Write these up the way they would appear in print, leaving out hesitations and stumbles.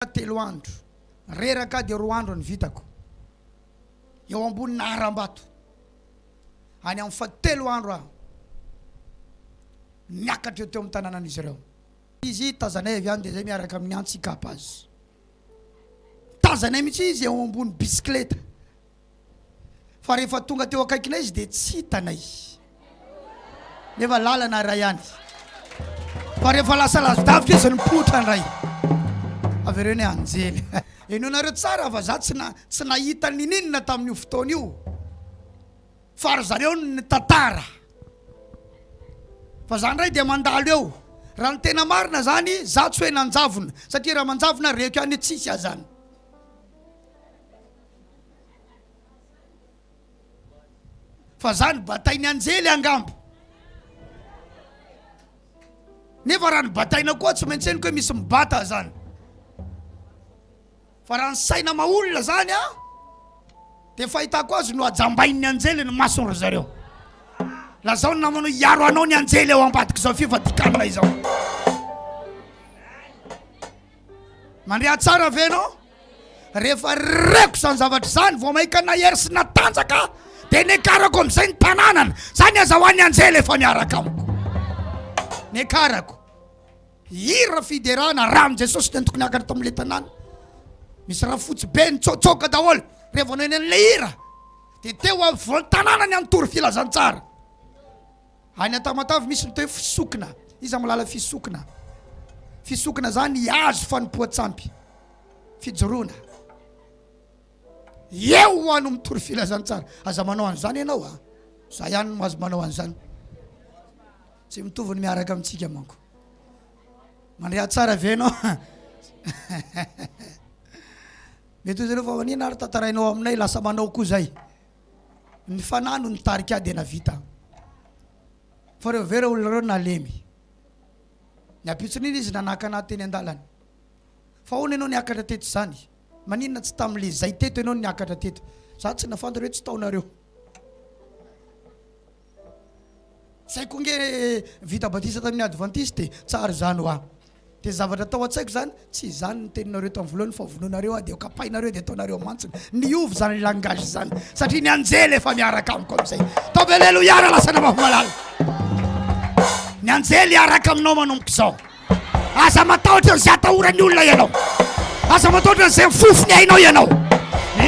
Telo andro reraka de roa andro ny vitako eo ambony naharambato any amin'ny fatelo andro aho niakatra teo amin'ny tanànan'izy ireo. Izy tazanay avy any de zay miaraka amin'ny antsikapa azy tazanay mihitsy izy eo ambony bisikleta fa rehefa tonga teo akaikinay izy de tsy hitanay nefa lalana ray ihany fa rehefa lasa lasodavitra izy nipotra ndray avereny anjely eno nareo tsara fa za tsy nahita ninina tamin'io fotoana io fa ry zareo ny tantara fa za ndray de mandalo eo raha ny tena marina zany za tsy hoe nanjavona satria raha manjavona reko ihany tsisy azany fa za ny batainy anjely angambo nefa raha ny bataina koa tsy maintsy heniko hoe misy mibata zany fa raha ny saina maolona zany a de fahitako azy no ajambain'ny anjely ny masony ry zareo la zao ny namano iaro anao ny anjely eo ambadika zao fifadikanina izao mandrea tsara venao rehefa reko zany zavatra zany vao mahika nahery sy natanjaka de nekarako am'izay ny tanànana zany azahoan'ny anjely efa miaraka amiko nekarako ira fiderana raha am'jesosy tentoko niakatra tam'le tanàna misy raha fotsy be nitsotsoka daholo rehefa noeny an'le hira de teo voly tanàna ny antory filazantsara any atamatavy misy ny toe fisokina izy amilala fisokina zany iazo fanompoatsampy fijoroana eo ho ano mitory filazantsara aza manao an'izany ianao a za ihany no azo manao an'izany tsy mitovy ny miaraka amintsika manko mandrea tsara venao mety zareo fa manina ary tantarainao aminay lasa manao koa zay ny fanano ny tarika de navita fa reo vera olona reo nalemy ny apitsin'iny izy nanaka anahy teny an-dalany fa hono ianao niakatra teto zany maninona tsy tam'le zay teto ianao niakatra teto za tsy nafantatra hoe tsy taonareo zay koa nge vita batisa tamin'ny adventiste tsara zany hoa de zavatra tao an-tsaiko zany tsy zany ny teninareo tamin'ny voalohany fa vonoanareo a de kapainareo de ataonareo mantsina niovy zany langage zany satria ny anjely efa miaraka amiko am'izay taovy aleloia ra lasa namafy malala ny anjely iaraka aminao manomboka zao aza matahotra an'izay atahorany olona ianao aza matahotra an'izay mifofony hainao ianao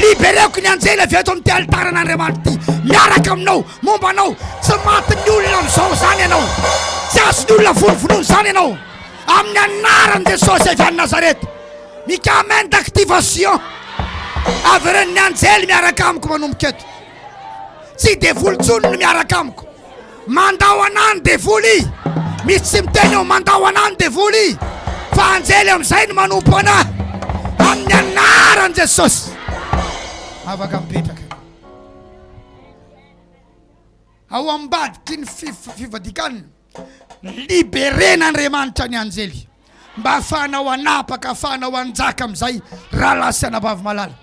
libereko ny anjely avy eto am'ty alitaran'Andriamanitra ty miaraka aminao momba anao tsy matin'ny olona am'izao zany ianao tsy azony olona vonovonono zany ianao amin'ny anaran'i Jesosy avy any Nazareta mikamaine d'activation avy reny ny anjely miaraka amiko manomboka eto tsy devoly-tsony no miaraka amiko mandao anany devoly misy tsy miteny eo mandao anany devoly fa anjely am'izay no manompo anahy amin'ny anaran'i Jesosy afaka mipetraka ao ambadiky ny fivadikanina liberen'Andriamanitra ny anjely mba afahanao anapaka afahanao anjaka am'izay raha lasy anabavy malala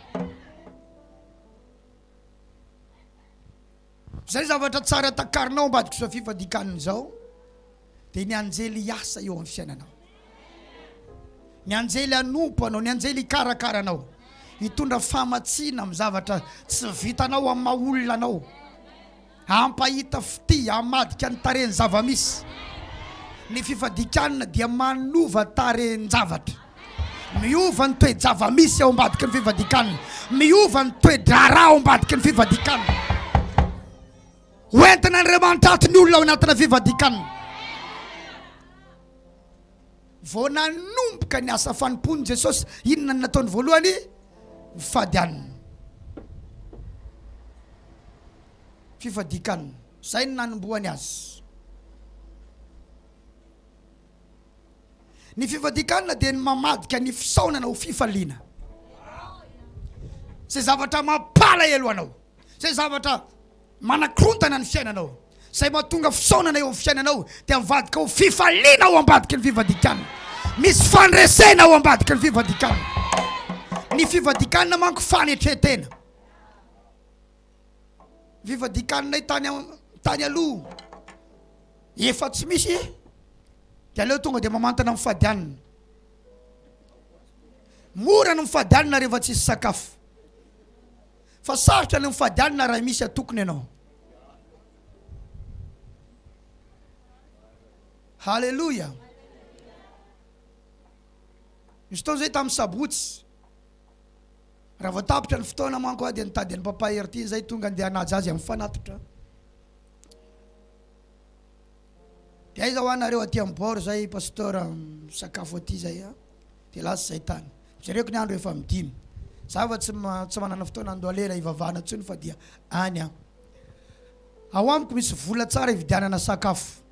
zay zavatra tsara takarinao ambadiky zao fifadikanina zao de ny anjely iasa eo amin'ny fiainanao ny anjely anompo anao ny anjely ikarakaranao hitondra famatsina amin'ny zavatra tsy vitanao amin'ny maolona anao ampahita fity amadika ny tareny zavamisy ny fifadikanina dia manova tarenjavatra miova ny toe-javamisy ao ambadiky ny fifadikanina miova ny toe-drara ao ambadiky ny fifadikanina hoentin'Andriamanitra ato ny olona ao anatina fifadikanina vao nanomboka ny asa fanompony Jesosy inona ny nataony voalohany fifadianina fifadikanina zay ny nanomboany azy ny fifadikanina de ny mamadika ny fisaonana ho fifaliana zay zavatra mampala elo anao zay zavatra manakorontana ny fiainanao zay mahatonga fisaonana eo amin'ny fiainanao de mivadika ho fifaliana ao ambadika ny fifadikanina misy fandresena ao ambadika ny fifadikanina ny fifadikanina manko fanetretena fifadikanina tany aloha efa tsy misy de aleo tonga de mamantana amin'ny fadianina Mora ny mifadianina rehefa tsisy sakafo. Fa sarotra ny mifadianina raha misy atokony ianao. Halleluja. Misy fotoana zay tamin'ny sabotsy. Raha vao tapitra ny fotoana manko dia nitady ny papa erty zay tonga andeha hanaja azy amin'ny fanatitra. Dia aiza ho anareo aty amin'ny bord zay pasteur sakafo aty zay dia lasa zay tany. Jereko ny andro efa midimy. Zava tsy manana fotoana andoha lela ivavana tsony fa dia any ao amiko misy vola tsara ividianana sakafo.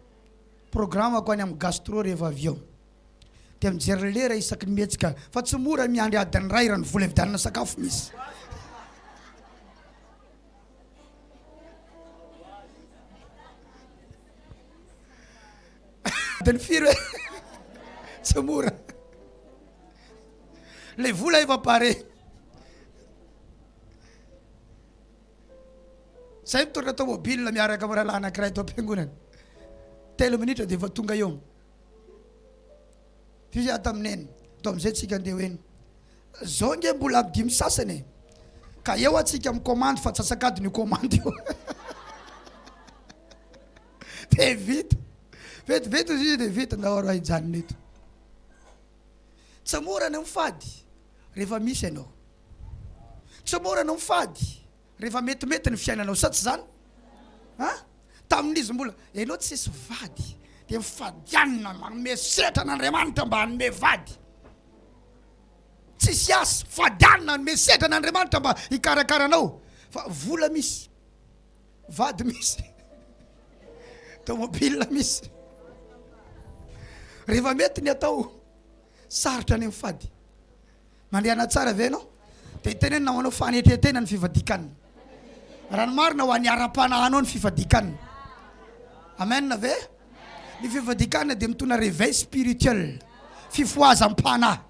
Programako any amin'ny gastro rehefa avy eo. Dia mijery lera isaky ny mihetsika fa tsy mora miandry adiny ray raha ny vola ividianana sakafo misy. Adiny firy hoe tsy mora. Le vola efa pare. Zay mitondra tomobile miaraka amin'ny rahalahy anankiray tao am-piangonana. 3 minitra dia efa tonga eo. Fisy ato amineny. Tao amin'izay tsika andeha hoeny. Zao nge mbola dimy sasany. Ka eo atsika mikomando fa tsasakady ny komando io. Dia vita. Vetivety izy dia vita ndahoro hijanona eto. Tsy mora ny mifady rehefa misy ianao. Tsy mora ny mifady rehefa metimety ny fiainanao sa tsy zany? Tamin'izy mbola ianao tsisy vady dia mifadianina manome setra n'Andriamanitra mba hanome vady. Tsisy asa, fadianina hanome setra n'Andriamanitra mba hikarakaranao. Fa vola misy, vady misy, tomobile misy. Rehefa mety ny atao sarotra ny mifady. Mandehana tsara ve ianao? Dia tenenina ho anao fanetretena ny fifadikanina. Raha ny marina ho an'ny ara-panahanao ny fifadikanina. Amen ve? Ny fifadikanina dia mitondra réveil spirituel, fifoazam-panahy.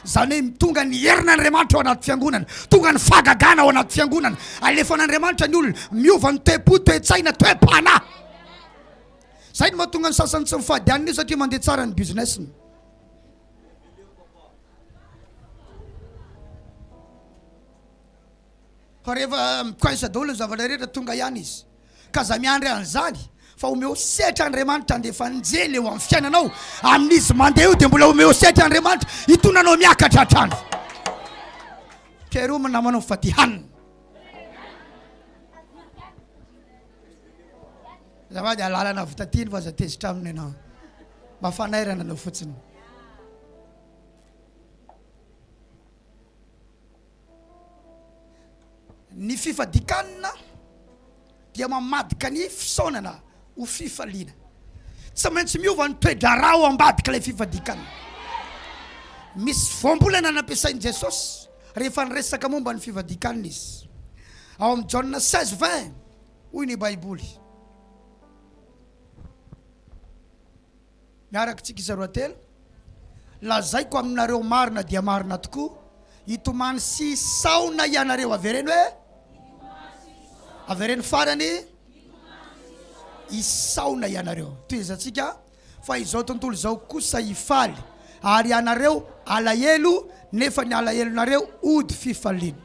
Zany hoe tonga ny herin'Andriamanitra ao anaty fiangonana, tonga ny fagagana ao anaty fiangonana, alefan'Andriamanitra ny olona miova ny toe-po, toe-tsaina, toe-panahy. Zay no mahatonga ny sasany tsy mifady anina io satria mandeha tsara ny businessiny. Fa rehefa mikoaisa daholo ny zavatra rehetra tonga ihany izy. Ka za miandry an'izany fa omeo setra Andriamanitra andefa anjely eo amin'ny fiainanao. Amin'izy mandeha io dia mbola omeo setra Andriamanitra hitonanao miakatra hatrany. Keroma namanao fatihanina. Zavady alalana vitatiny fa aza tezitra aminy ianao. Mafanairana anao fotsiny. Ny fifadikanina dia mamadika ny fisaonana ho fifaliana. Tsy maintsy miova ny toe-draharaha ao ambadika ilay fifadikanina. Misy voambolana nampiasain'i Jesosy rehefa niresaka momba ny fifadikanina izy. Ao amin'ny Jaona 16:20 hoy ny Baiboly. Miaraka tsika isa roa telo. Lazaiko aminareo marina dia marina tokoa, hitomany sy saona ianareo avereny hoe avereny farany isaona ianareo. Toezatsika fa izao tontolo izao kosa hifaly, ary ianareo alahelo nefa ny alahelonareo ody fifaliana.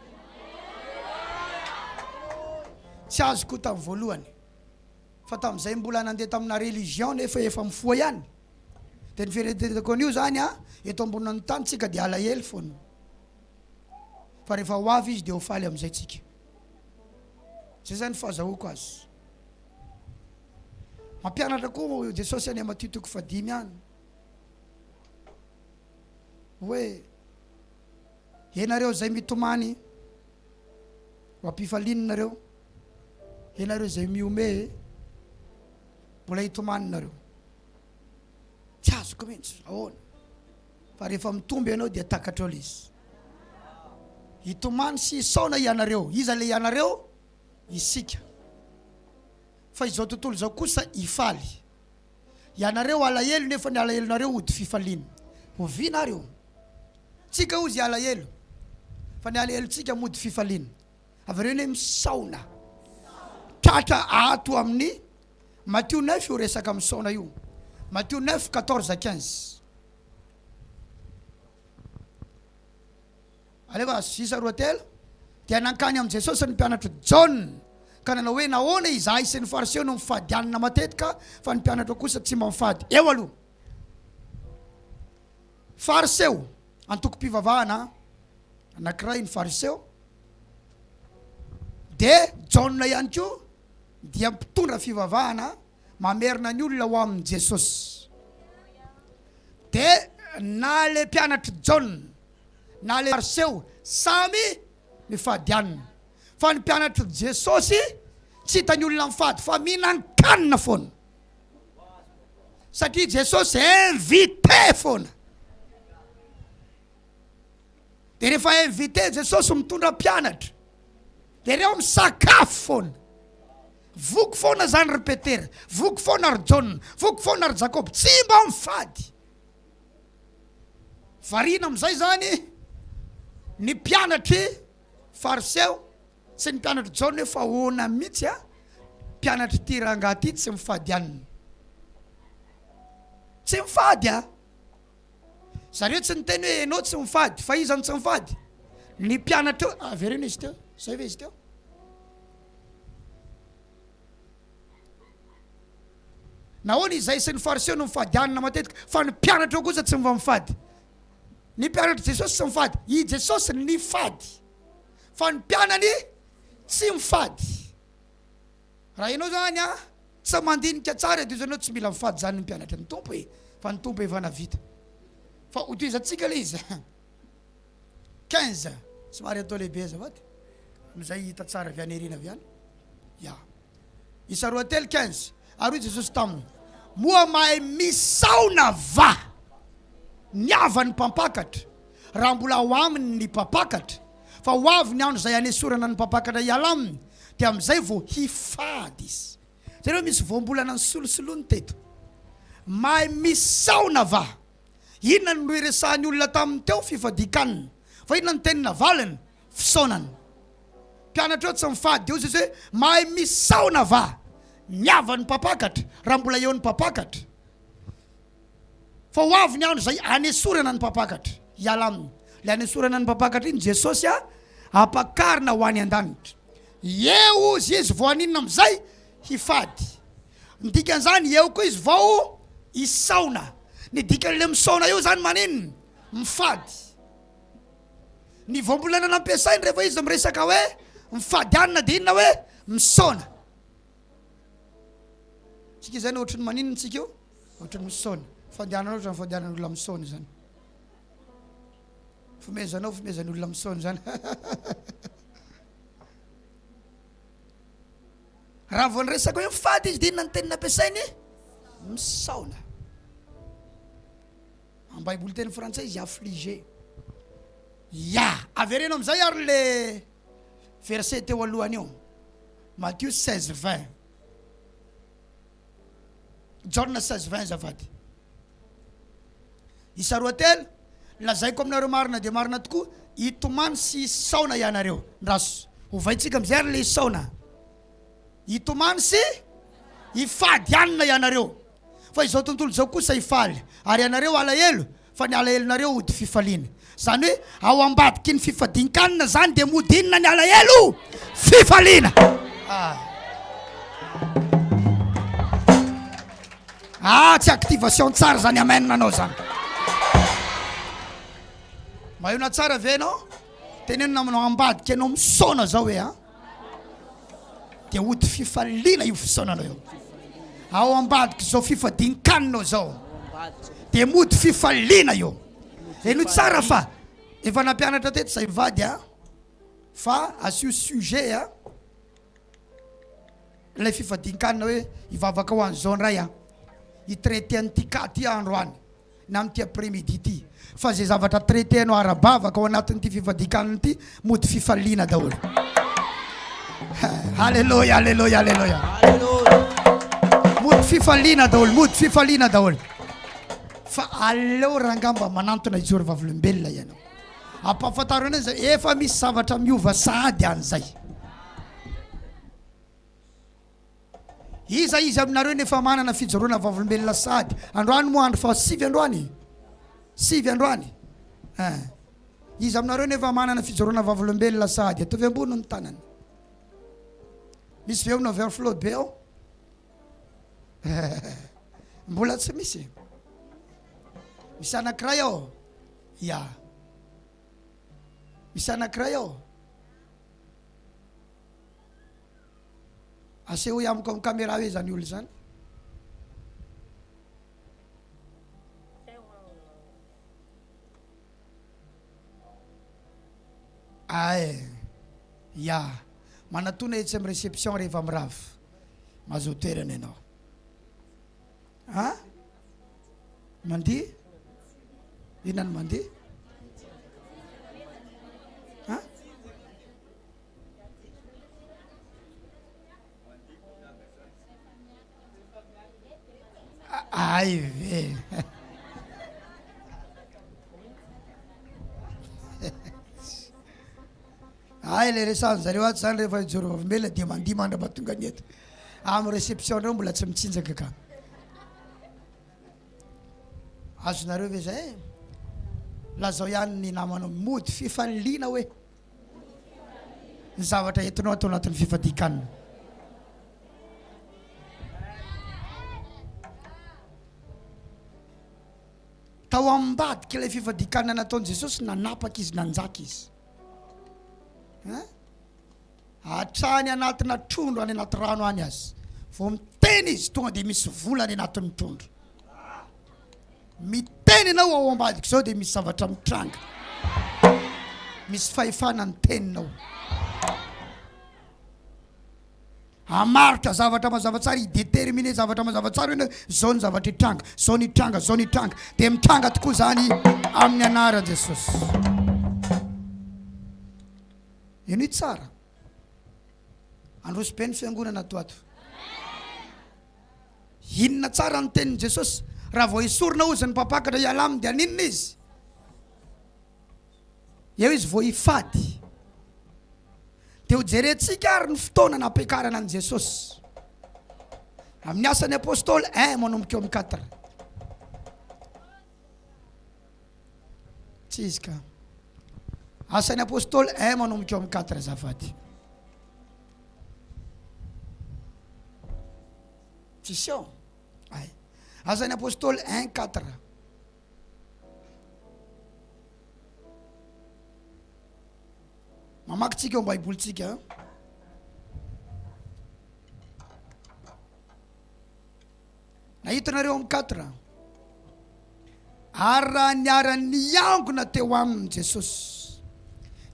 Tsy azoko tamin'ny voalohany fa tamin'izay mbola nandeha tamina religion nefa efa mifoha ihany. Dia ny fiereteko an'io zany eto ambonina ny tany tsika dia alahelo foana. Fa rehefa ho avy izy dia ho faly amin'izay tsika. Zay zany fahazahoako azy. Mampianatra koa Jesosy any Matthieu 5 any hoe ianareo zay mitomany ho ampifalianareo, ianareo zay miome mbola hitomaninareo. Tsy azoko mihitsy ahoana. Fa rehefa mitomby ianao dia takatra eo izy. Hitomany sy hisaona ianareo. Iza le ianareo? Isika. Fa izao tontolo izao kosa hifaly. Ianareo alahelo nefa ny alahelonareo ody fifaliana. Hovinareo. Tsika ozy alahelo fa ny alahelontsika mody fifaliana. Avereo ny misaona. Tratra ato amin'ny Matthieu 9 io resaka misaona io. Matthieu 9:14-15. Aleva sisa roa telo dia nankany amin'ny Jesosy ny mpianatra John ka nanao hoe nahoana izahay sy ny fariseo no mifadianina matetika fa ny mpianatra kosa tsy mifady. Eo aloha fariseo antoko-pivavahana anankiray ny fariseo dia John ihany koa dia mpitondra fivavahana mamerina ny olona ho amin'ny Jesosy. Dia na le mpianatra John na le fariseo samy mifadianina fa ny mpianatra Jesosy tsy hitany olona mifady fa mihinan-kanina foana satria Jesosy invité foana. Dia rehefa invité Jesosy mitondra mpianatra dia reo misakafo foana. Voky foana zany ry Petera, voky foana ry John, voky foana ry Jacob, tsy mba mifady. Variana amin'izay zany ny mpianatry fariseo sy ny mpianatry John hoe fa hoana mihitsy mpianatry ty rangahy ty tsy mifadianina. Tsy mifady zareo tsy niteny hoe enao tsy mifady fa izany tsy mifady. Ny mpianatra averina izy teo, zay ve izy teo? Nahoana izay sy ny fariseo no mifadianina matetika fa ny mpianatra kosa tsy mba mifady. Ny mpianatra Jesosy tsy mifady, i Jesosy ny fady fa ny mpianany tsy mifady. Raha ianao zany tsy mandinika tsara dia ianao tsy mila mifady zany ny mpianatra ny tompo fa ny tompo efa navita. Fa hotoizantsika le izy 15 somary atao lehibe azafady amizay hita tsara vianerina avy any. Ya isa roa telo 15 ary Jesosy taminy moa mahay misaona va niavany mpampakatra raha mbola ho aminy ny mpampakatra fa ho avy ny andro zay hanesorana ny mpampakatra hiala aminy dia amizay vao hifady izy. Zareo misy voambolana ny solosoloany teto. Mahay misaona va. Inona no resahan'ny olona taminy teo fifadian-kanina fa inona ny tenina valiny fisaonana. Mpianatra tsy mifady dia izy hoe mahay misaona va niavany mpampakatra raha mbola eo ny mpampakatra fa ho avy ny andro zay hanesorana ny mpampakatra hiala aminy. Le hanesorana ny mpampakatra iny Jesosy ampakarina ho any an-danitra. Eo izy vao aninona amizay hifady. Ny dikan'izany eo koa izy vao hisaona. Ny dikan'le misaona eo zany maninona mifady. Ny voambolana nampiasainy rehefa izy miresaka hoe mifadianina dia inona hoe misaona. Tsika zany ohatrany maninona tsika io? Ohatrany misaona. Fadianana ohatrany fadianana olona misaona zany. Fomezanao fomezan'ny olona misaona zany. Raha vao niresaka hoe mifady izy dia inona ny tenina ampiasainy? Misaona. Amin'ny Baiboly teny frantsay izy affligé. Ya, averena amizay ary le verset teo alohany eo. Matthieu 16:20. John 16:20 zafady. Isa roa telo lazaiko aminareo marina dia marina tokoa hitomany sy hisaona ianareo. Raso hovaintsika amizay ary le hisaona. Hitomany sy hifadianina ianareo. Fa izao tontolo izao kosa hifaly ary ianareo alahelo fa ny alahelonareo ody fifaliana. Zany hoe ao ambadiky ny fifadian-kanina zany dia modinina ny alahelo fifaliana. Tsy activation tsara zany amenina anao zany. Mahona tsara ve anao? Tenenina aminao ambadiky anao misaona zao hoe dia ody fifaliana io fisaonanao eo. Ao ambadiky zao fifadian-kanina zao dia mody fifaliana io. Eno tsara fa efa nampianatra teto zay mivady fa asio sujet ilay fifadian-kanina hoe hivavaka ho an'izao ndray hitraité an'ity cas ty androany na amin'ity après-midi ty fa zay zavatra traité anao ara-bavaka ao anatin'ity fifadian-kanina ity mody fifaliana daholo. Alléluia, alléluia, alléluia. Mody fifaliana daholo, mody fifaliana daholo. Fa aleo rangamba manantona ijory vavolombelona ianao. Ampahafantarana an'izay efa misy zavatra miova sahady an'izay. Iza izy aminareo nefa manana fijoroana vavolombelona sahady. Androany moa andro fa 7 androany. 7 androany. izy aminareo nefa manana fijoroana vavolombelona sady atovy ambony ny tanany misy veo na ver flot be ao mbola tsy misy anankiray ao ya misy anankiray ao aseho amiko amin'ny caméra hoe zany olo zany ay ya manatona etsy amin'ny réception rehefa miravo mahazo toerana ianao mandeha inany mandeha ay ve ay le resan'ny zareo aty zany rehefa ijoro vavolombelona dia mandia mandrapatonga ny eto amin'ny réception reo mbola tsy mitsinjaka ka azonareo ve zay lazao ihany ny namanao mody fifaniliana hoe ny zavatra entinao atao anatin'ny fifadian-kanina tao ambadika ilay fifadian-kanina nataon'i Jesosy nanapaka izy nanjaka izy hatrany anatina trondro any anaty rano any azy vao miteny izy tonga dia misy volany anatin'ny trondro miteny ianao ao ambadika zao dia misy zavatra mitranga misy fahefana ny teninao amaritra zavatra mazava tsara idéterminer zavatra mazava tsara hoe zao ny zavatra hitranga zao ny hitranga zao ny hitranga dia mitranga tokoa zany amin'ny anaran'i Jesosy ino tsara androso be ny fiangonana toato inona tsara ny tenin'i Jesosy raha vao isorona ozy ny mpapakatra hiala aminy dia ninona izy eo izy vao hifady dia ho jerentsika ary ny fotoana nampiakarana an' Jesosy amin'ny asan'ny apôstôly 1 manomboka eo amin'ny 4 tsy izy ka asan'ny apôstôly 1 manomboka eo amin'ny 4 zafady tsisy ao ay asan'ny apôstôly 1:4 mamakitsika eo baibolitsika nahitanareo amin'ny 4 ary raha niara-ny angona teo aminy Jesosy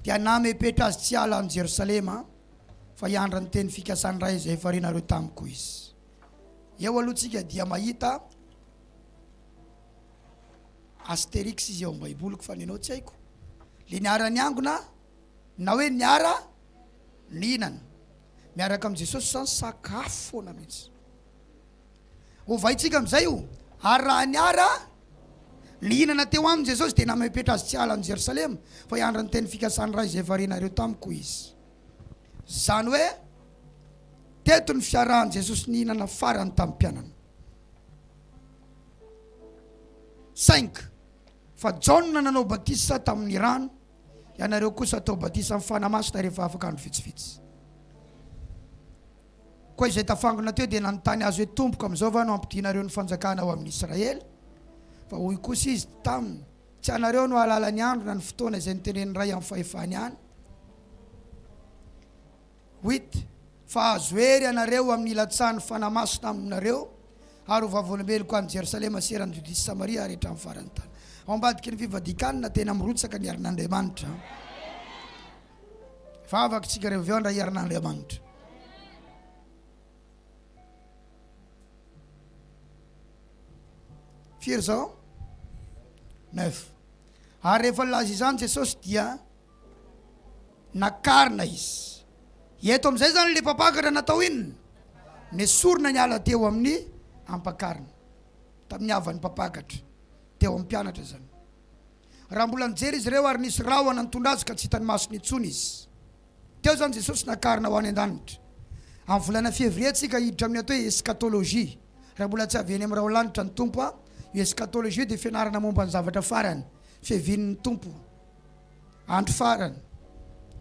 dia namepetra azy tsy ala any Jerosalema fa hiandra ny teny fikasany ray izay farinareo tamiko izy eo alohatsika dia mahita astérix izy eo amin'ny baiboliko fa nenao tsy haiko le niara-ny angona na hoe niara nihinana miaraka amin'i Jesosy zany sakafo foana mihitsy ovaitsika amin'izay io ary raha niara nihinana teo aminy Jesosy dia namepetra azy tsy ala any Jerosalema fa hiandra ny teny fikasany ray izay varinareo tamiko izy zany hoe teto ny fiarahan'i Jesosy nihinana farany tamin'ny mpianana 5 fa Jaona nanao batisa tamin'ny rano ianareo kosa atao batisa amin'ny fanamasina rehefa afaka andro vitsivitsy koa izay tafangona teo dia nanontany azy hoe tompoko amin'izao va no ampidianareo ny fanjakana ao amin'ny Israely fa hoy kosa izy taminy tsy anareo no alala ny andro na ny fotoana izay nitenen'ny ray amin'ny fahefany any 8 fa azo hery anareo amin'ny ilatsahany fanamasina aminareo ary ho vavolombeloko any Jerosalema serany Judea sy Samaria rehetra amin'ny farany tany ao ambadiky ny fifadian-kanina tena mirotsaka ny arin'Andriamanitra vavaka tsika rehefa avy eo andra arin'Andriamanitra firy zao 9 ary rehefa laza izany Jesosy dia nakarina izy eto amin'izay zany le mpapakatra natao inona nesorona ny ala teo amin'ny ampakarina tamin'ny havan'ny mpapakatra teo amin'ny mpianatra zany raha mbola nijery izy ireo ary nisy rahona nitondra azy ka tsy hitany masony intsony izy teo zany Jesosy nakarina ho any an-danitra amin'ny volana février tsika hiditra amin'ny atao hoe eschatologie raha mbola tsy aveny amin'ny raha lanitra ny tompo a eschatologie dia fianarana momba ny zavatra farany fiavian'ny tompo andro farany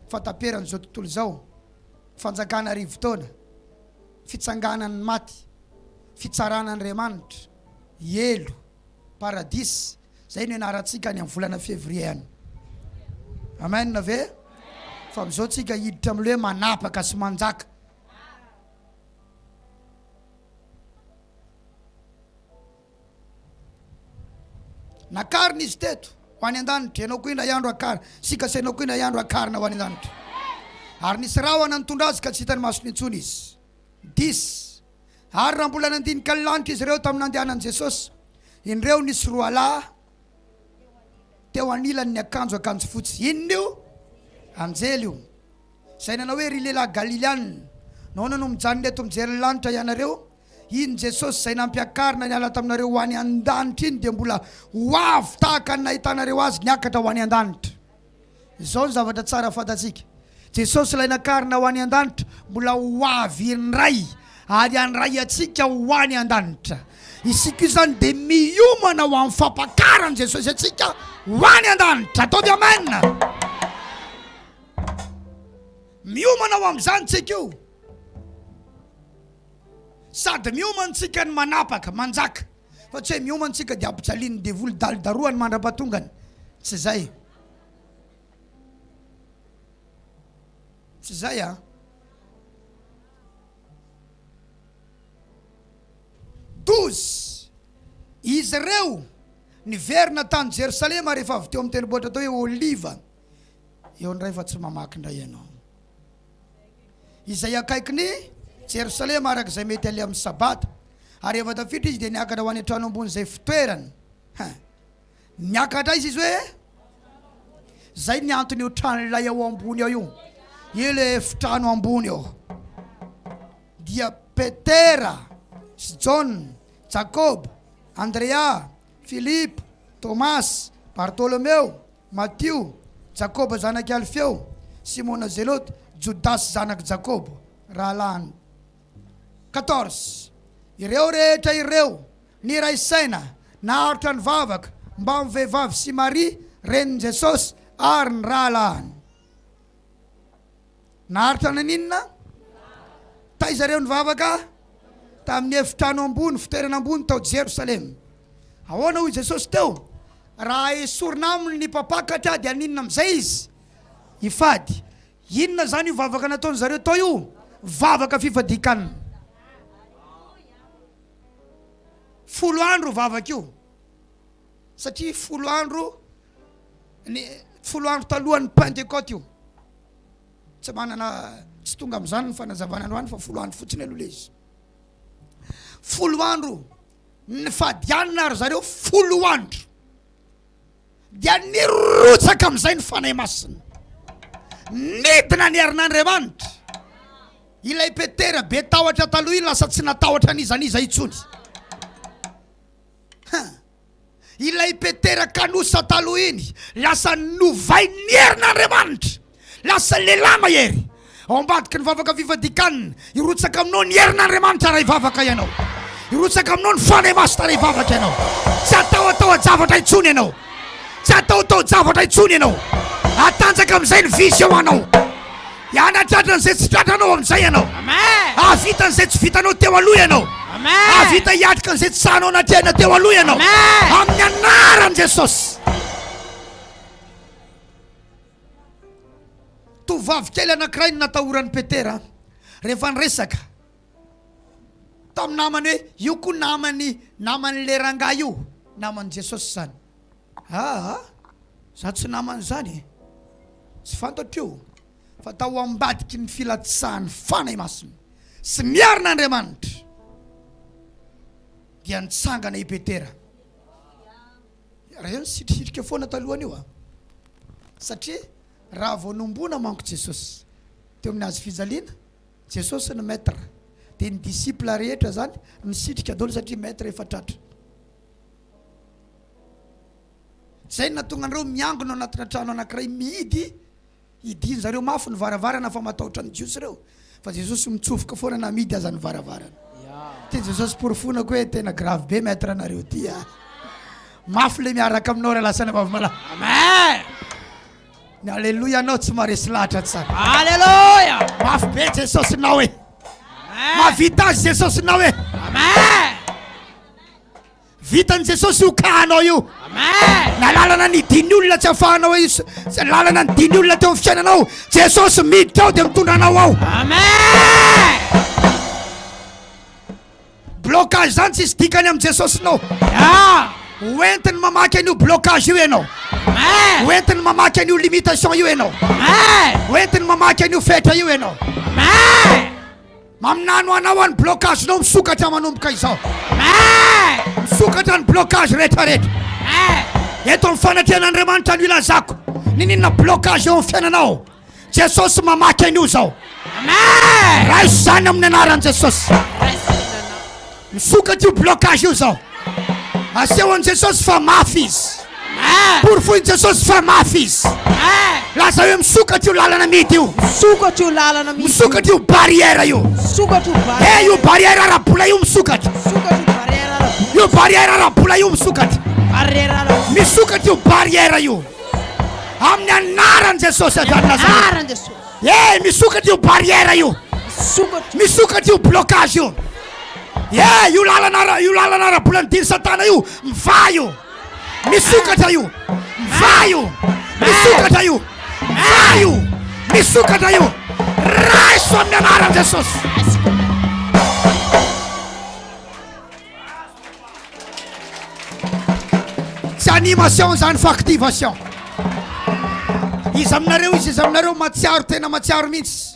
fataperany zao tontolo zao fanjakana rivotaona fitsanganany maty fitsaran'Andriamanitra elo paradis zay no anaratsika any amin'ny volana février any amen na ve fa amizao tsika hiditra am'le hoe manapaka sy manjaka nakarina izy teto ho any an-danitra ianao koa ina iandro akarina sika sainao koa ina iandro akarina ho any an-danitra ary nisy rahona nitondra azy ka tsy hitany masony intsony izy 10 ary raha mbola nandinika ny lanitra izy ireo tamin'ny nandehanan' Jesosy indreo nisy roa lahy teo anilany ny akanjo fotsy inona io anjely io zay nanao hoe ry lehilahy Galileana nahoana no mijanona eto mijery ny lanitra ianareo iny Jesosy zay nampiakarina niala taminareo ho any an-danitra iny dia mbola hoavy tahaka ny nahitanareo azy niakatra ho any an-danitra izao ny zavatra tsara fantatsika Jesosy ilay nakarina ho any an-danitra mbola hoavy indray ary andray atsika ho any an-danitra isika izany dia miomana ho amin'ny fampakarany Jesosy atsika ho any an-danitra ataovy amen miomana ho amin'izany tsika io sady miomantsika ny manapaka manjaka fa tsy hoe miomantsika dia ampijaliany devoly dalidaroany mandra-patongany tsy zay tsy zay a 12 izy ireo niverina tany Jerusalema rehefa avy teo amin'ny tendrombohitra atao hoe Oliva eo ndray fa tsy mamaky ndray ianao izay akaiky ny Jerusalema araka izay mety ale amin'ny sabata ary efa tafiditra izy dia niakatra ho any an-trano ambony izay fitoerany niakatra izy hoe zay ny antony io trano ilay ao ambony ao io le efitrano ambony ao dia Petera sy John Jacob Andrea Philippe Thomas Bartolomeo Matthieu Jacob zanaky Alfeo Simona Zelote Judas zanaky Jacob rahalany 14 ireo rehetra ireo niray saina naharitra ny vavaka mba amin'ny vehivavy sy Maria renin Jesosy ary ny rahalany naharitra ny ninona taiza ireo ny vavaka tamin'ny efitrano ambony fitoerana ambony tao Jerusalema ahoana hoy Jesosy teo raha esorina aminy ny papakatra dia ninona amin'izay izy hifady inona zany io vavaka nataony zareo tao io vavaka fifadian-kanina 10 andro vavaka io satria 10 andro talohan'ny Pentecote io tsy manana tsy tonga amin'izany ny fanazavana androany fa 10 andro fotsiny aloha le izy 10 andro ny fadianina ary zareo 10 andro dia nirotsaka amin'izay ny fanahy masina nidina ny herin'Andriamanitra ilay Petera be tahotra taloha iny lasa tsy natahotra an'izaniza itsony ilay Petera kanosa taloha iny lasa novay ny herin'Andriamanitra lasa lehilahy mahery ao ambadiky ny vavaka fifadian-kanina irotsaka aminao ny herin'Andriamanitra raha ivavaka ianao irotsaka aminao ny fanahy masina raha ivavaka ianao tsy atao zavatra itsony ianao tsy atao zavatra itsony ianao atanjaka amin'izay ny vision anao ianatratra n'izay tsy tratranao amin'izay ianao avita n'izay tsy vitanao teo aloha ianao avita hiatrika n'izay tsy sahanao anatrehana teo aloha ianao amin'ny anaran'i Jesosy tovavy kely anankiray ny natahoran'ny Petera rehefa niresaka tamin'ny namany hoe io koa naman'le rangahy io naman'i Jesosy zany za tsy namany zany tsy fantatra io fa tao ambadiky ny filatsahan'ny fanahy masina sy miarin'Andriamanitra dia nitsangana i Petera raha io nisitrisitrika foana talohany io satria raha vao nombona manko Jesosy teo amin'ny azy fijaliana Jesosy ny maître dia ny disciple rehetra zany nisitrika daholo satria maître efa tratra zay natonga an'ireo miangona ao anatina trano anankiray mihidy idiny zareo mafy ny varavarana fa matahotra ny jiosy ireo fa Jesosy mitsofoka foana na mihidy aza ny varavarana ty Jesosy porofonako hoe tena grave be maître anareo ty mafy le miaraka aminao raha lasana vavy mala amen Alléluia, anao tsy maresy lahatra tsara. Alléluia. Mafy be Jesosy nao hoe. Mahavita azy Jesosy nao hoe. Amen. Vitan'i Jesosy io kahanao io. Amen. Na lalana ny diny olona tsy ahafahanao hoe lalana ny diny olona teo amin'ny fiainanao, Jesosy miditra ao dia mitondra anao ao. Amen. Blocage zany tsisy dikany amin'ny Jesosinao. Hoentiny mamaky an'io blocage io ianao. Amen. Hoentiny mamaky an'io limitation io ianao. Amen. Hoentiny mamaky an'io fetra io ianao. Amen. Maminano anao any blocage nao misokatra manomboka izao. Amen. Misokatra ny blocage rehetrarehetra. Amen. Eto amin'ny fanatrehan'Andriamanitra no ilazako. Ninina blocage eo amin'ny fiainanao, Jesosy mamaky an'io zao. Amen. Raha izany amin'ny anaran'i Jesosy. Misokatra io blocage io zao. Asehon'i Jesosy fa mafy izy. Porofoin'i Jesosy fa mafy izy. Laza hoe misokatra io lalana mety io. Misokatra io lalana mety. Misokatra io barriere io. Misokatra io barriere. Io barriere arabola io misokatra. Misokatra io barriere. Io barriere arabola io misokatra. Barriere. Misokatra io barriere io. Amin'ny anaran'i Jesosy avy any Nazareta. Misokatra io barriere io. Misokatra io blocage io. Io lalana arabola ny diny Satana io miva io. Misokatra io. Miva io. Misokatra io. Miva io. Misokatra io. Raiso amin'ny anaran'i Jesosy. Tsy animation zany fa activation. Izy aminareo matsiaro tena matsiaro mihitsy.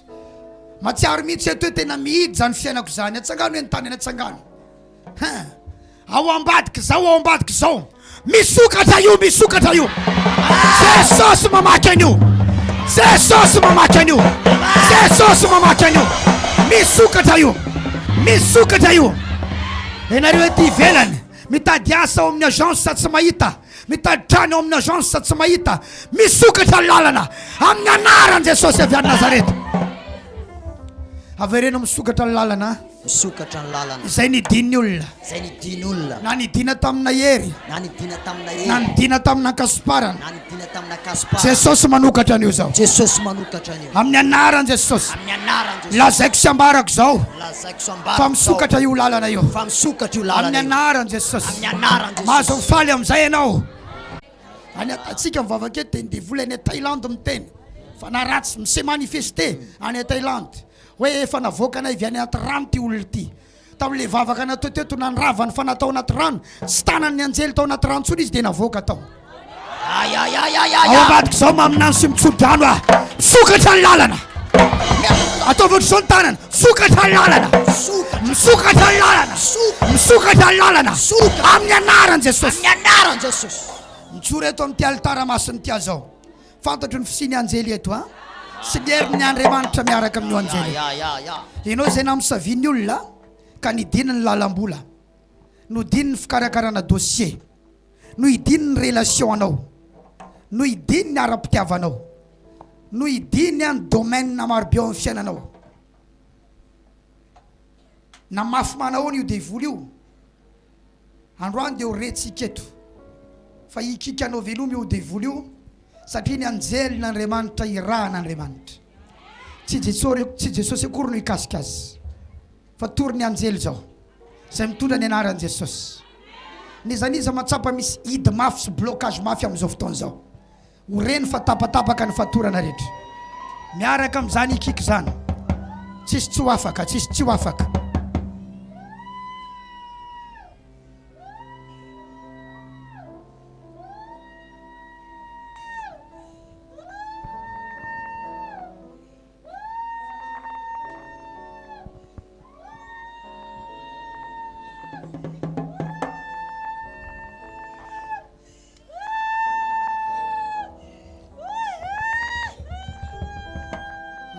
Matsiaro mihitsy eto hoe tena mihidy zany fiainako zany. Atsangano hoe nytany eny atsangano. Ao ambadika zao, ao ambadika zao. Misokatra io, misokatra io. Jesosy mamaky an'io. Jesosy mamaky an'io. Jesosy mamaky an'io. Misokatra io. Misokatra io. Ianareo ety ivelany mitady asa ao amin'ny agence sa tsy mahita. Mitady trano ao amin'ny agence sa tsy mahita. Misokatra lalana amin'ny anaran'i Jesosy avy any Nazareta. Averena misokatra lalana. Misokatra lalana. Izay nidiny olona. Izay nidiny olona. Na nidina tamina hery. Na nidina tamina hery. Na nidina tamina kasparana. Na nidina tamina kasparana. Jesosy manokatra an'io zao. Jesosy manokatra an'io. Amin'ny anaran'i Jesosy. Amin'ny anaran'i Jesosy. Lazaiko sy ambarako zao. Lazaiko sy ambarako. Fa misokatra io lalana io. Fa misokatra io lalana io. Amin'ny anaran'i Jesosy. Amin'ny anaran'i Jesosy. Mahazo mifaly amin'izay ianao. Any atsika mivavaka eto dia vola any Thaïlande miteny. Fa na ratsy misy manifester any Thaïlande. Hoe efa navoaka anay avy any anaty rano ty olona ty. Tamin'le vavaka natao teto nanravany fa natao anaty rano. Tsy tanan'ny anjely tao anaty rano tsony izy dia navoaka tao. Ao ambadika zao maminany sy mitsodrano ah. Misokatra ny lalana. Ataovy ohatr'izao ny tanana. Misokatra ny lalana. Misokatra ny lalana. Misokatra ny lalana. Amin'ny anaran'i Jesosy. Amin'ny anaran'i Jesosy. Mijoro eto amin'ny ty alitara masiny ty zao. Fantatro ny fisiany anjely eto ah. Sy herin'ny Andriamanitra miaraka amin'ny anjely. Ianao izay namisaviny olona ka nidiny ny lalam-bola, no idiny ny fikarakarana dossier, no idiny ny relation anao, no idiny ny ara-pitiavanao, no idiny ny domaine marobe ao amin'ny fiainanao. Na mafy manao io devoly io. Androany dia ho retsika eto. Fa ikikanao velomy io devoly io. Satria ny anjely n'Andriamanitra irahan'Andriamanitra. Tsy Jesosy akory no hikasika azy. Fa tory ny anjely zao. Izay mitondra ny anaran'i Jesosy. Nizaniza matsapa misy hidy mafy sy blocage mafy amin'izao fotoana izao. Horeny fa tapatapaka ny fatorana rehetra. Miaraka amin'izany ikiky zany. Tsisy tsy ho afaka, tsisy tsy ho afaka.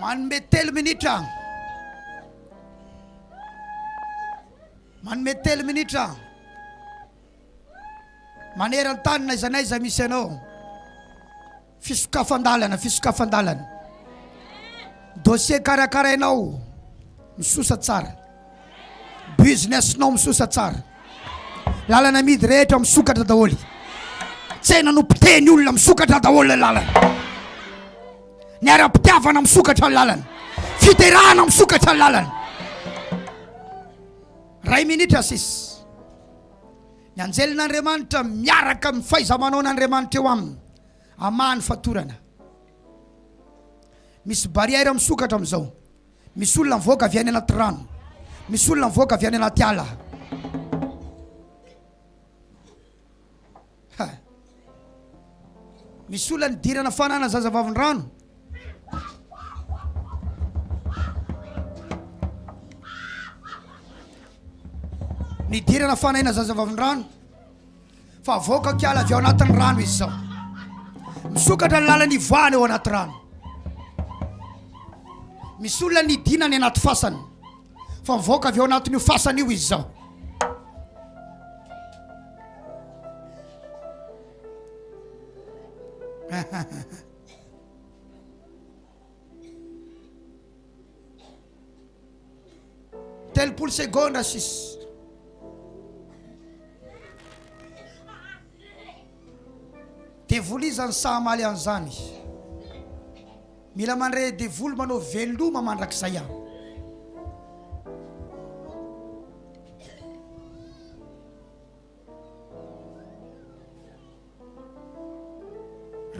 Manome telo minitra. Manome telo minitra. Maneran-tany na iza naiza misy anao. Fisokafan-dalana, fisokafan-dalana. Dossier karakarainao misosa tsara. Businessinao misosa tsara. Lalana midy rehetra misokatra daholo. Tsena no piteny olona misokatra daholo lalana. ny ara-pitiavana misokatra ny lalana, fiterahana misokatra ny lalana. Ray minitra sisa ny anjelin'Andriamanitra miaraka amin'ny fahaiza-manaon'Andriamanitra eo aminy amahany fatorana. Misy barriere misokatra amin'izao. Misy olona mivoaka avy any anaty rano, misy olona mivoaka avy any anaty ala. Misy olona nidirana fanana zazavavin-drano, nidirana fanaina zazavavin-drano, fa voaka kiala avy ao anatin'ny rano izy zao, misokatra ny lalany ivoahany eo anaty rano. Misy olona nidina ny anaty fasany, fa mivoaka avy ao anatin'io fasany io izy zao. Telopolo segonda sisa. Devolizany sahamaly an'izany. Mila mandray devoly manao veloma mandrakizay aho.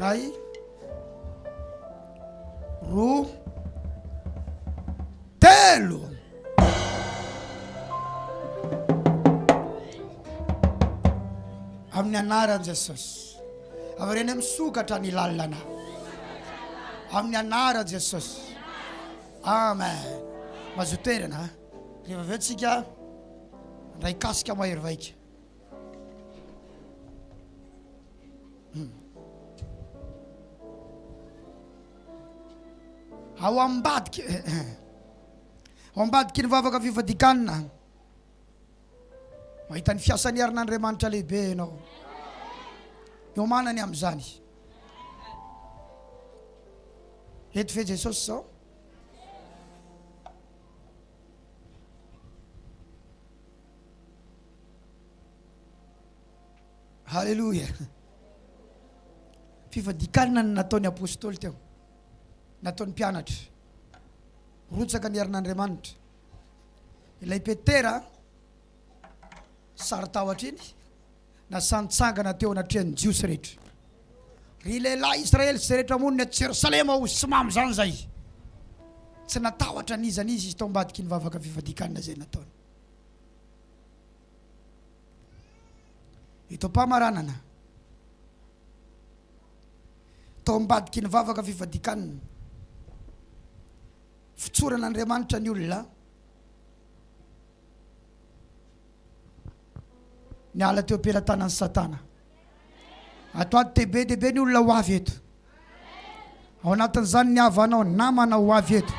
Ray, roa, telo. Amin'ny anaran'i Jesosy. Avareny misokatra ny lalana. Amin'ny anaran'i Jesosy. Amen. Mazotoerana. Rehefa avy eo tsika ray kasika mahery vaika. Ao ambadiky, ao ambadiky ny vavaka fifadian-kanina. Mahita ny fiasan'ny herin'Andriamanitra lehibe ianao. Iomanany amin'izany. Eto ve Jesosy zao? Halleluja. Fifadian-kanina ny nataon'ny apôstôly teo, nataon'ny mpianatra, rotsaka ny herin'Andriamanitra. Ilay Petera saritahotra iny nasantsangana teo anatrehan'ny jiosy rehetra. Ry lehilahy Israely sy rehetra moniny eto Jerosalema ho simamy zany zay. Tsy natahotra an'izany izy tao ambadiky ny vavaka fifadian-kanina zay nataony. Ito mpamaranana, tao ambadiky ny vavaka fifadian-kanina, fitsoran'Andriamanitra ny olona ny ala teo am-pelantanan'ny Satana. Ato ato tebe debe ny olona ho avy eto. Ao anatin'izany ny havanao namana ho avy eto.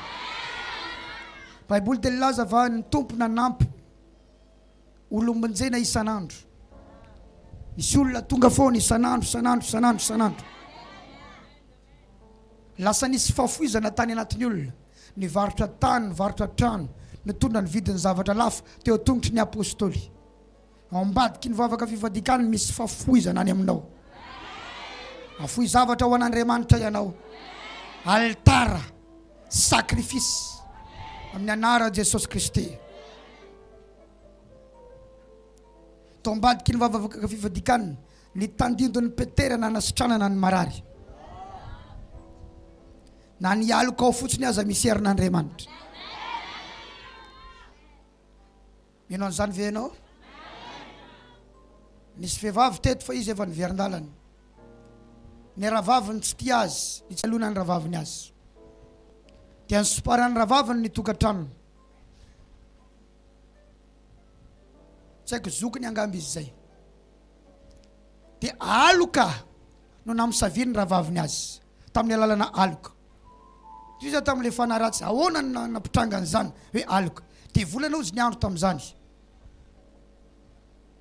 Baiboly dia milaza fa ny tompo nanampy olombonjena isan'andro. Misy olona tonga foana isan'andro, isan'andro, isan'andro, isan'andro. Lasa nisy fahafoizana tany anatin'ny olona. Nivarotra tany, nivarotra trano, nitondra ny vidin'ny zavatra lafo teo tongotry ny apôstôly. Ao ambadiky ny vavaka fifadian-kanina misy fahafoizana any aminao. Afoy zavatra ho an'Andriamanitra ianao. Altara, sakrifisy amin'ny anaran'i Jesosy Kristy. Tao ambadiky ny vavaka fifadian-kanina ny tandindon'ny Petera na nasitranana ny marary. Na ny aloka ao fotsiny aza misy herin'Andriamanitra. Mino an'izany ve ianao? Nisy vehivavy teto fa izy efa niverin-dalana. Ny rahavaviny tsy tia azy, itsalona ny rahavaviny azy. Dia nisoparan'ny rahavaviny ny tokantranony. Tsy haiko zokiny angamby izy zay. Dia aloka no namisaviny rahavaviny azy tamin'ny alalana aloka. Izy tamin'ilay fanaratsy, ahoana napitrangany zany hoe aloka. Dia volana izy ny andro tamin'izany.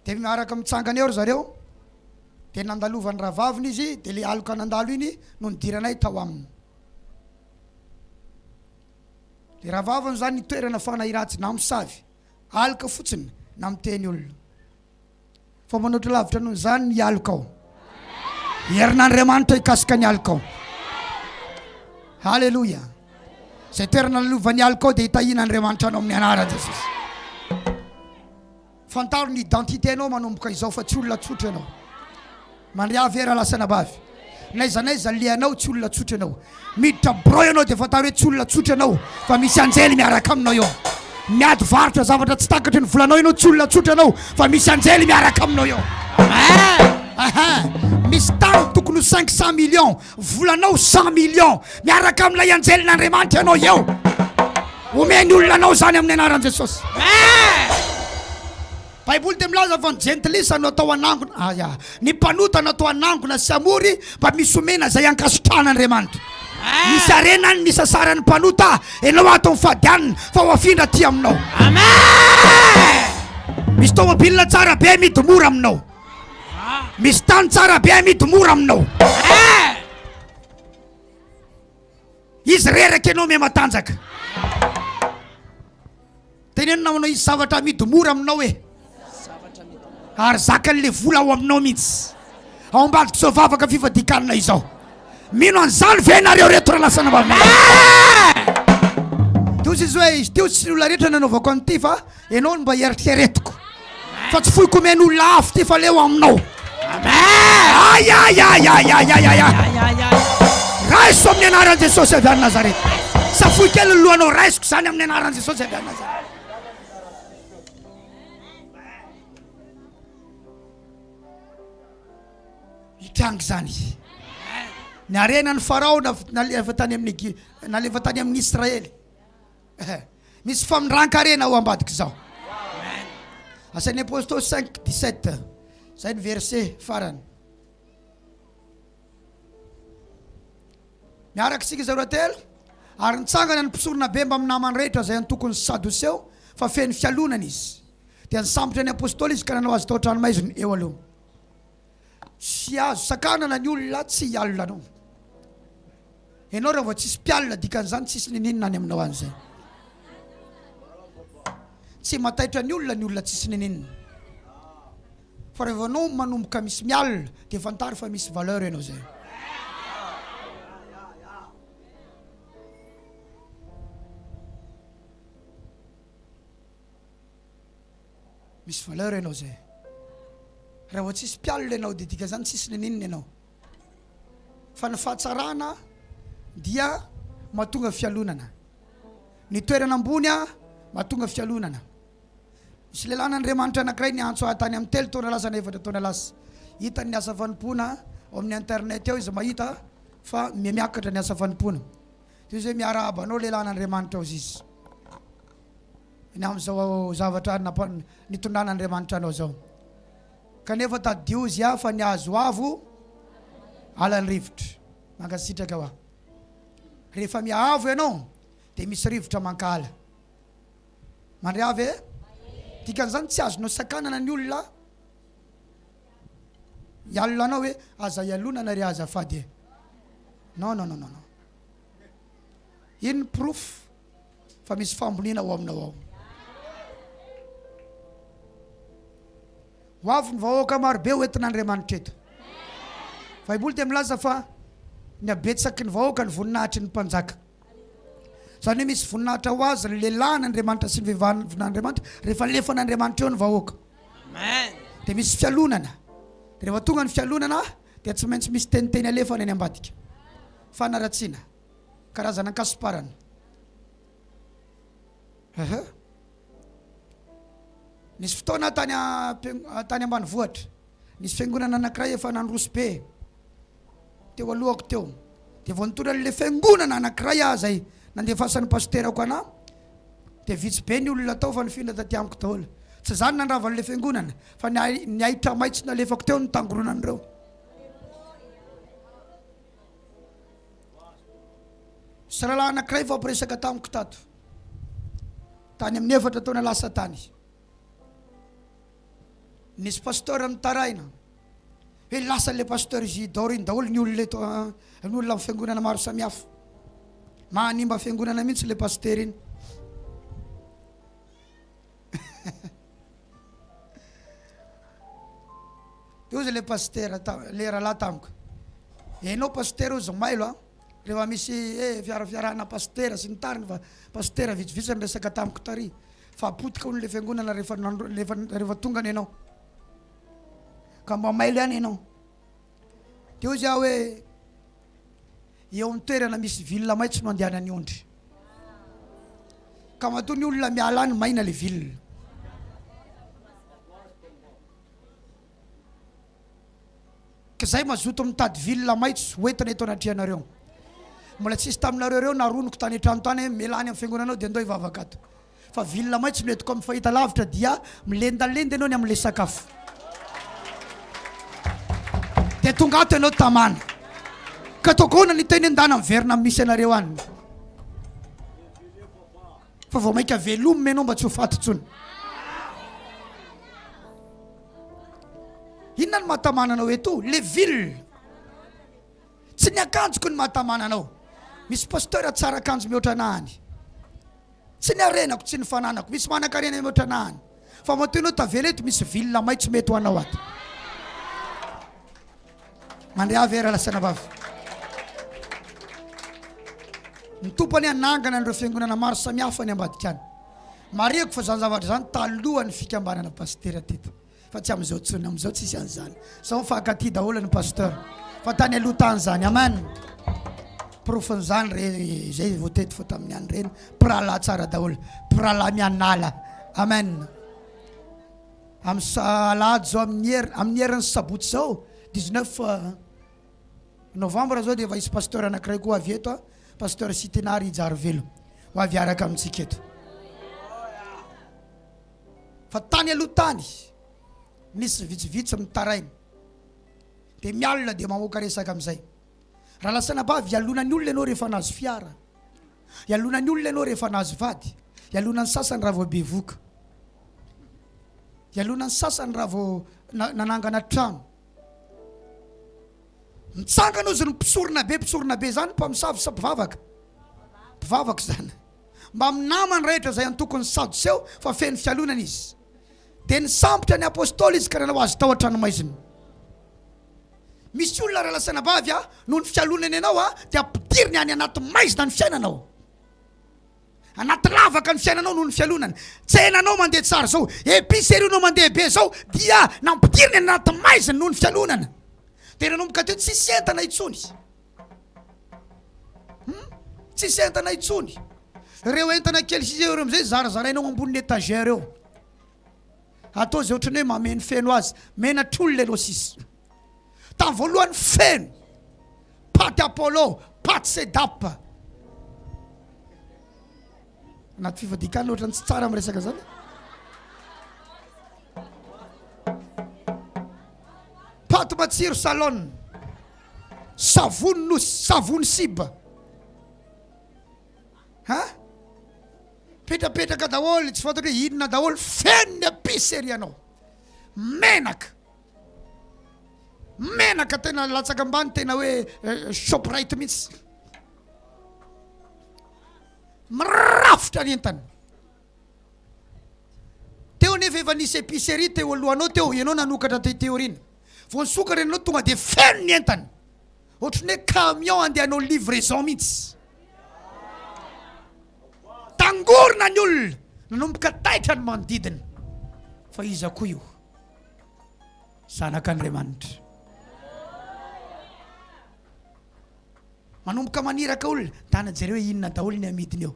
Dia miaraka mitsangana eo zareo, dia nandalovan'ny rahavaviny izy, dia le aloka nandalo iny no nidiranay tao aminy. Le rahavaviny zany nitoerana fanahiratsy na misavy, aloka fotsiny na miteny olona. Fa manoatra lavitra noho zany ny aloka ao. Herin'Andriamanitra hikasika ny aloka ao. Halleluja. Zay toerana nalovany alika dia hitahina Andriamanitra anao amin'ny anarana Jesosy. Fantaro ny identité anao manomboka izao fa tsy olona tsotra anao. Mandriavy era lasana bavy. Naiza naiza lianao tsy olona tsotra anao. Miditra broy anao dia fantaro hoe tsy olona tsotra anao fa misy anjely miaraka aminao eo. Miady varotra zavatra tsy takatry ny volanao ianao tsy olona tsotra anao fa misy anjely miaraka aminao eo. Misy tany tokony 500 millions, volanao 100 millions, miaraka amin'ilay anjelyn'Andriamanitra ianao eo. Omeny olona anao zany amin'ny anaran'i Jesosy. Baiboly dia milaza fa ny gentilisa no atao anangona. Aya, ny mpanota no atao anangona sy amory mba misy omena izay ankasotran'Andriamanitra. Misy arenany ny sasaran'ny mpanota ianao ato mifadianina fa ho afindra ty aminao. Misy tômôbilina tsara be midy mora aminao. Misy tany tsara be midy mora aminao. Izy reraka ianao matanjaka. Tenenina manao izy zavatra midy mora aminao e. Ary zakan'le vola ao aminao mihitsy. Ao ambadika izao vavaka fifadian-kanina izao. Mino an'izany ve nareo reto rahalasana bavy. Tozy izy hoe izy teo tsy olona rehetra nanaovako an'ity fa ianao no mba heritreretiko. Fa tsy foiko omeny olona afo ty fa leo aminao. Raiso amin'ny anaran'i Jesosy avy any Nazareta. Safoy kely ny lohanao raisiko zany amin'ny anaran'i Jesosy avy any Nazareta. Hitrango zany. Ny arenan'ny Farao nalefa tany amin'ny Israely. Misy famindran-karena ao ambadika izao. Asan'ny apôstôly 5:17. Zay ny verset farany. Miaraka sika zareo telo. Ary nitsangana ny mpisorona be mba amin'ny namany rehetra zay antokony Sadoseo fa feno fialonana izy. Dia nisambotra ny apôstôly izy ka nanao azy tao an-tranomaizina eo aloha. Tsy azo sakanana ny olona tsy hialina anao. Ianao raha vao tsisy mpialina dikan'izany tsisy ninina any aminao an'izay. Tsy mataitra ny olona tsisy ninina. Fa rehefa anao manomboka misy mialina dia fantaro fa misy valeur ianao zay. Misy valeur ianao zay. Raha vao tsisy mpialina ianao dia dikan'izany tsisy ninina ianao. Fa ny fahatsarana dia mahatonga fialonana. Ny toerana ambony mahatonga fialonana. Misy lehilahin'Andriamanitra anankiray ny antso tany amin'ny 3 taona lasa na 4 taona lasa. Hitany ny asa fanompoana ao amin'ny internet eo izy mahita fa miakatra ny asa fanompoana. Izy hoe miarahaba anao lehilahin'Andriamanitra ao izy. Ny amin'izao zavatra nitondran'Andriamanitra anao zao. Kanefa tadio izy fa ny azo avo ala ny rivotra. Mankasitraka hoa. Rehefa miavo ianao dia misy rivotra mankala. Mandriavy e? Dikan'izany tsy azonao sakanana ny olona. Ialina anao hoe aza ialonana ry azafady. Non. Ino proof fa misy famboliana ao aminao ao. Hoavy ny vahoaka marobe hoentin'Andriamanitra eto. Baiboly dia milaza fa ny abetsaky ny vahoaka ny voninahitry ny mpanjaka. Zany hoe misy voninahitra ho azy ny lehilahin'Andriamanitra sy ny vehivahin'Andriamanitra rehefa alefan'Andriamanitra eo ny vahoaka. Dia misy fialonana. Rehefa tonga ny fialonana dia tsy maintsy misy teniteny alefana eny ambadika. Fanaratsiana. Karazana ankasiparana. Nisy fotoana tany ambanivohitra. Nisy fiangonana anankiray efa nandroso be. Teo alohako teo. Dia vao nitondra le fiangonana anankiray zay nandefasan'ny pasterako ana. Dia vitsy be ny olona tao fa nifindra taty amiko daholo. Tsy zany nandravan'le fiangonana fa ny ahitra maitso nalefako teo ny tangoronan'ireo. Sy rahalahy anankiray fampiresaka tamiko tato. Tany amin'ny 4 taona lasa tany. Nisy pasteur mitaraina. Hoe lasa le pasteur Isidore daholo ny olona eto, ny olona amin'ny fiangonana maro samihafa. Mahanimba fiangonana mihitsy le pasteur iny. Io zay le pasteur le rahalahy tamiko. Enao pasteur zao mailo rehefa misy fiarafiarana pastera sy ny tariny fa pastera vitsivitsy ny resaka tamiko tary fa apotika ony le fiangonana rehefa tonga ny ianao ka mba maily any ianao teo izy aho hoe eo amin'ny toerana misy ville maitso no andehana ny ondry ka matoa ny olona miala any maina le ville ka zay mazoto mitady ville maitso hoentina eto anatrianareo mbola tsisy taminareo reo naronoko tany an-trano tany melany amin'ny fiangonanao dia andao hivavaka ato fa ville maitso noentiko amin'ny fahita lavitra dia milendalendy ianao ny amin'le sakafo dia tonga ato ianao tamana ka tokoana ny teny andana amin'ny verina misy anareo any fa vao maika velomy ianao mba tsy ho faty tsony inona ny mahatamana anao eto le ville tsy ny akanjoko ny mahatamana anao misy pasteur tsara akanjo mihoatra anahany tsy ny arenako tsy ny fananako misy manan-karena mihoatra anahany fa matoa ianao tavela eto misy ville maitso mety ho anao ato mandre avera lasana vavy ny tompany anangana an'ireo fiangonana maro samihafa ny ambadika any mariako fa zany zavatra zany talohany fikambanana pasteur teto fa tsy am'izao tsony am'izao tsisy an'izany sao fahankatỳ daholo ny pasteur fa tany aloha tany zany amen profon'izany re zay vao teto fa tamin'ny any reny pirala tsara daholo pirala mianala amen amin'ny salady zao amin'ny herin'ny sabotsy zao 19 novembre zao dia efa isy pasteur anankiray koa avy eto pasteur Sitinary Ijarvelo ho avy araka amintsika eto fa tany aloha tany misy vitsivitsy mitarainy dia mialina dia mamoaka resaka amin'izay raha lasana bavy ialonany olona ianao rehefa nazo fiara ialonany olona ianao rehefa nazo vady ialonany sasany raha vao bevoka ialonany sasany raha vao nanangana trano mitsangana ozy ny mpisorona be zany mpamosavy sa mpivavaka zany mba minamany rehetra zay antokony sado seho fa feno fialonana izy dia nisambotra ny apôstôly izy ka nanao azy tao an-tranomaiziny misy olona raha lasana bavy noho ny fialonany ianao dia ampidiriny any anaty maizina ny fiainanao anaty lavaka ny fiainanao noho ny fialonany tsenanao mandeha tsara zao episerinao mandeha be zao dia nampidiriny any anaty maizina noho ny fialonana dia nanomboka teo tsisy entana itsony tsisy entana itsony reo entana kely sy reo amizay zarazarainao amboniny étagère eo atao zay ohatrany hoe mameno feno azy menatr'olona aloha sisy tamin'ny voalohany feno paty apollo paty sedapa anaty fifadikanina ohatrany tsy tsara amin'ny resaka zany paty matsiro salon savony nosy savony siba petrapetraka daholo tsy fantatra hoe inona daholo feno ny épicerie anao menaka tena latsaka ambany tena hoe shoprite mihitsy mirafitra ny entana teo nefa efa nisy épicerie teo alohanao teo ianao nanokatra teoriana vao nisokatra ianao tonga dia feno ny entana ohatrany hoe camion andehanao livraison mihitsy tangorona ny olona nanomboka taitra ny manodidina fa iza koa io zanak'Andriamanitra manomboka maniraka olona tana jereo hoe inona daholo ny amidiny eo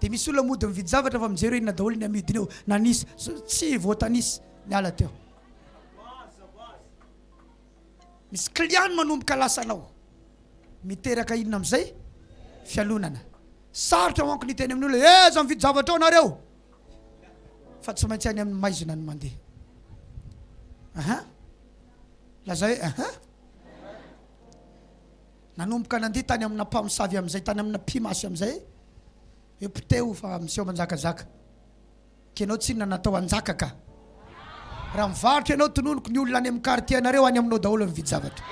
dia misy olona mody mividy zavatra fa mijereo inona daholo ny amidiny eo nanisy tsy voatanisy ny ala teo misy client manomboka lasanao miteraka inona amizay fialonana sarotra manko ny teny amin'ny olona za mividy zavatra ao nareo fa tsy maintsy any amin'ny maizina ny mandeha lazay hoe nanomboka nandeha tany amina mpamosavy amizay tany amina mpimasy amizay epiteo fa miseho manjakazaka kenao tsy inona natao anjaka ka raha mivarotra ianao tononoko ny olona any amin'ny quartier nareo any aminao daholo mividy zavatra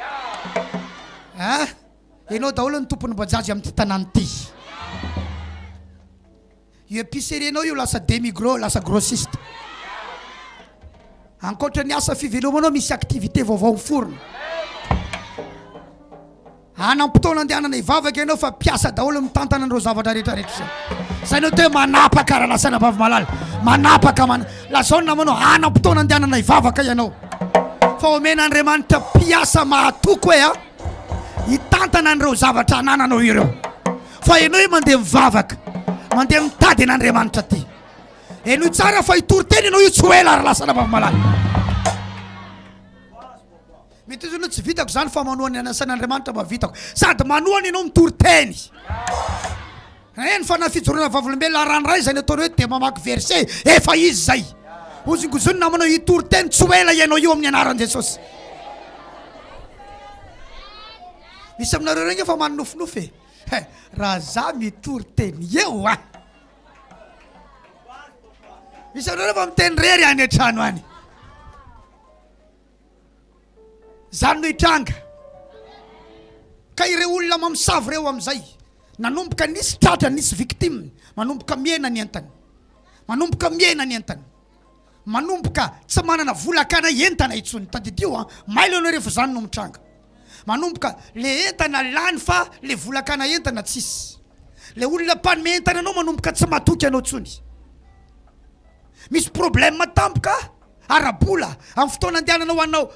ianao daholo ny tompony bajazy amin'ity tanàny ity io épicerie anao io lasa demi-gros lasa grossiste ankoatra ny asa fivelomanao misy activité vaovao miforona Anam-potoana andehanana ivavaka ianao fa piasa daholo mitantana an'ireo zavatra rehetrarehetra zay no hoe manapaka raha lasana vavy malala manapaka lazao namanao anam-potoana andehanana ivavaka ianao fa omena Andriamanitra piasa mahatoko hoe hitantana an'ireo zavatra anananao ireo fa ianao hoe mandeha mivavaka mandeha mitady an'Andriamanitra ty eno tsara fa hitory-teny ianao io tsy ho ela raha lasana vavy malala mety izy tsy vitako zany fa manohany anasan'Andriamanitra mavitako sady manohany ianao mitory-teny eny fa nafijoroana vavolombelona ranoray zay ny ataony hoe dia mamaky verset efa izy zay ozingozony namanao hitory-teny tsy ho ela ianao io amin'ny anaran'i Jesosy misy aminareo regny efa manofinofy raha za mitory-teny eo misy aminareo efa miteny rery any an-trano any zany no hitranga ka ireo olona mamosavy reo amin'izay nanomboka nisy tratra nisy victime manomboka miaina ny entany manomboka miaina ny entany manomboka tsy manana volakana entana itsony tadidio mailo anao rehefa zany no mitranga manomboka le entana lany fa le volakana entana tsisy le olona mpanome entana anao manomboka tsy matoky anao tsony misy problème matampoka arabola amin'ny fotoana andehananao anao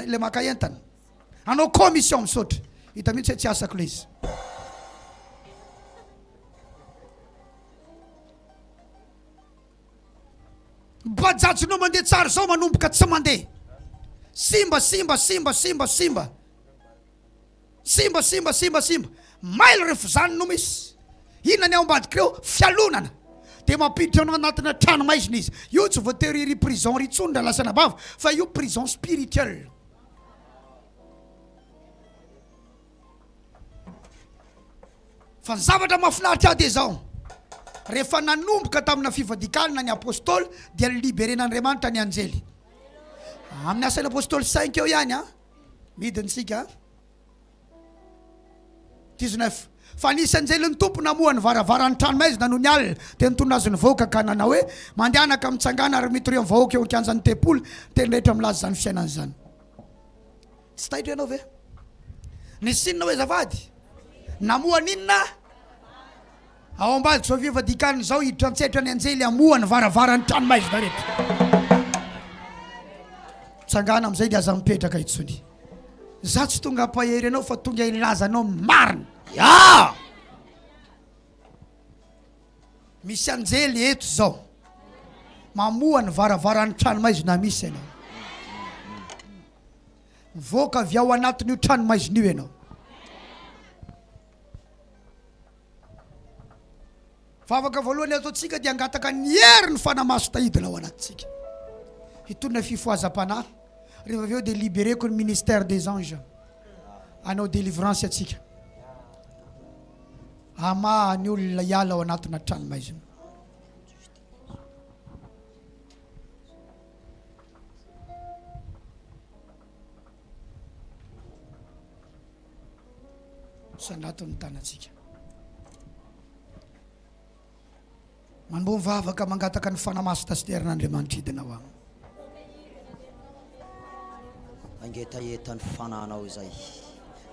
le maka entana anao commission misaotra hita mihitsy tsy asako le izy bajajinao mandeha tsara zao manomboka tsy mandeha simba mailo rehefa zany no misy inany ao ambadika reo fialonana dia mampiditra anao anatina trano maizina izy io tsy voatery ry prison ry tsony raha lasana bava fa io prison spirituel fa ny zavatra mahafinaritra dia zao rehefa nanomboka tamina fifadian-kanina ny apôstôly dia liberen'Andriamanitra ny anjely amin'ny asan'ny apôstôly 5 eo ihany midintsika 19 fa nisy anjely ny tompo namohany varavarany trano maizina noho ny alina dia nitondra azy ny vahoaka ka nanao hoe mandehanaka mitsangana ary mitory amin'ny vahoaka eo kianjan'ny tempolo teny rehetra milaza zany fiainany zany tsy tahitra ianao ve nisy inona hoe zavady namohany inona ao ambadika zao fifadian-kanina zao hiditra antsetra ny anjely amohany varavarany trano maizina rehetra tsangana amin'izay dia aza mipetraka itsony za tsy tonga ampahery anao fa tonga ilazanao marina misy anjely eto zao mamohany varavarany trano maizina misy ianao mivoaka avy ao anatin'io trano maizina io ianao vavaka voalohany ataontsika dia angataka ny hery ny fanamaso tahidina ao anatintsika hitondra fifoazam-panahy rehefa avy eo dia libéreko ny ministère des anges anao délivrance atsika ama ny olona hiala ao anatina trano maizina sandaton'ny tanatsika manbo mivavaka mangataka ny fanamaso tasiterian'Andriamanitra hidinao aminy angetahetany fananao izay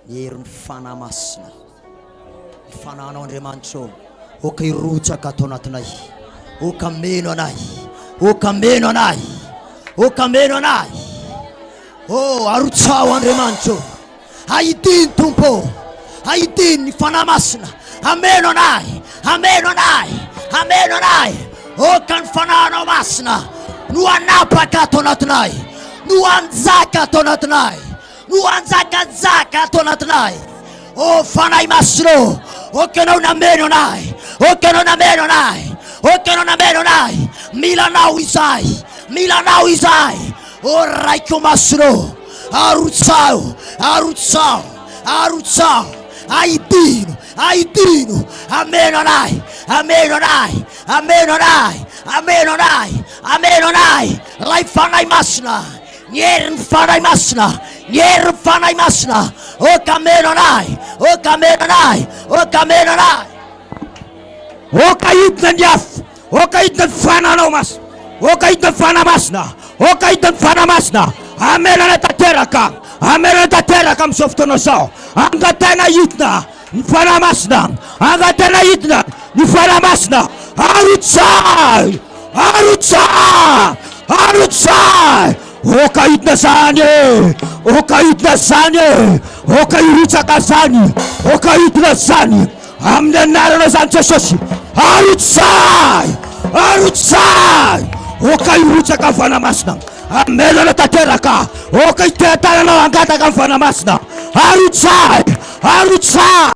ny herin'ny fanamasina ny fananao Andriamanitra oka hirotsaka atao anatinay oka meno anay oka meno anay oka meno anay arotsao Andriamanitra ahidiny tompo ahidiny ny fanamasina ameno anay ameno anay ameno anay oka ny fananao masina no anapaka atao anatinay no anjaka atao anatinay no anjakajaka atao anatinay fanay masino oka anao nameno anay oka anao nameno anay oka anao nameno anay milanao izay raiko masino arotsao arotsao arotsao ahidino ameno anay ameno anay ameno anay ameno anay ameno anay lay fanay masina ny herin'ny fanay masina ny herin'ny fanay masina oka ameno anay oka ameno anay oka ameno anay oka hidina ny afo oka hidina ny fananao masina oka hidina ny fanamasina oka hidina ny fanamasina Amenana tateraka. Amenana tateraka amin'izao fotoana izao. Angatana hidina ny fanamasina. Angatana hidina ny fanamasina. Arotsay! Arotsay! Arotsay! Oka hidina zany e! Oka hidina zany e! Oka hiritsaka zany! Oka hidina zany! Amin'ny anarana zany Jesosy! Arotsay! Arotsay! Oka hiritsaka fanamasina! Amelana tateraka! Oka hitetanana angataka fanamasina! Arotsay! Arotsay!